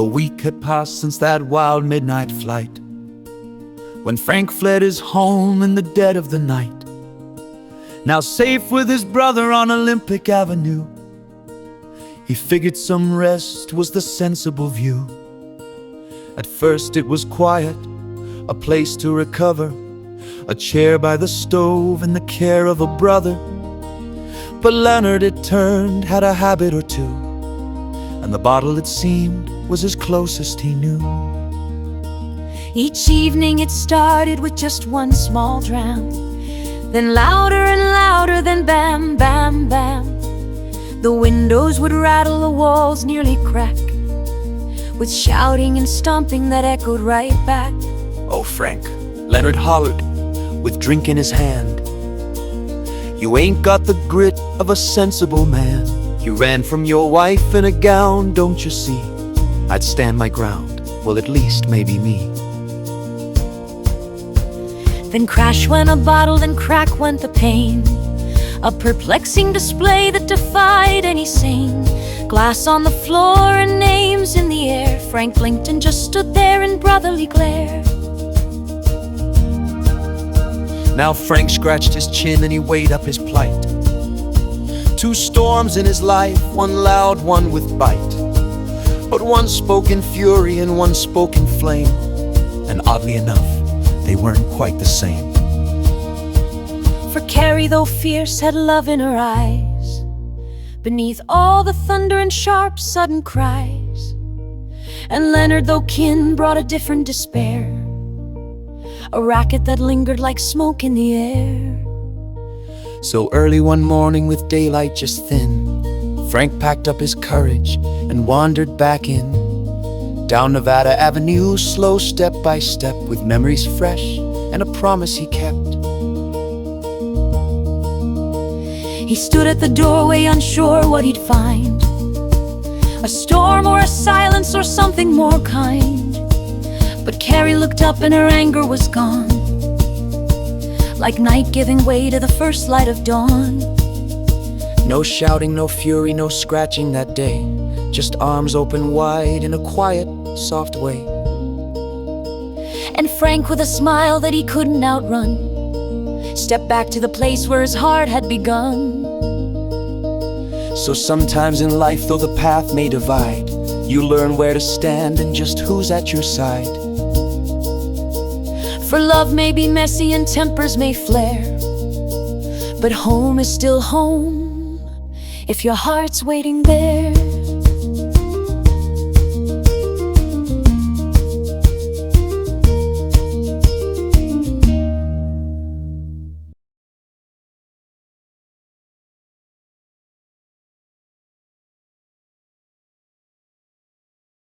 A week had passed since that wild midnight flight, when Frank fled his home in the dead of the night. Now safe with his brother on Olympic Avenue, he figured some rest was the sensible view. At first it was quiet, a place to recover, a chair by the stove in the care of a brother. But Leonard, it turned, had a habit or two, and the bottle, it seemed, was his closest he knew. Each evening it started with just one small dram, then louder and louder, then bam, bam, bam. The windows would rattle, the walls nearly crack, with shouting and stomping that echoed right back. "Oh, Frank," Leonard hollered, with drink in his hand, "you ain't got the grit of a sensible man. You ran from your wife in a gown, don't you see? I'd stand my ground, well, at least maybe me." Then crash went a bottle, then crack went the pane, a perplexing display that defied any sane. Glass on the floor and names in the air. Frank blinked and just stood there in brotherly glare. Now Frank scratched his chin and he weighed up his plight. Two storms in his life, one loud, one with bite, but one spoke in fury and one spoke in flame, and oddly enough, they weren't quite the same. For Carrie, though fierce, had love in her eyes, beneath all the thunder and sharp, sudden cries. And Leonard, though kin, brought a different despair, a racket that lingered like smoke in the air. So early one morning, with daylight just thin, Frank packed up his courage and wandered back in, down Nevada Avenue, slow step by step, with memories fresh and a promise he kept. He stood at the doorway, unsure what he'd find, a storm or a silence or something more kind. But Carrie looked up and her anger was gone, like night giving way to the first light of dawn. No shouting, no fury, no scratching that day, just arms open wide in a quiet, soft way. And Frank, with a smile that he couldn't outrun, stepped back to the place where his heart had begun. So sometimes in life, though the path may divide, you learn where to stand and just who's at your side. For love may be messy and tempers may flare, but home is still home if your heart's waiting there.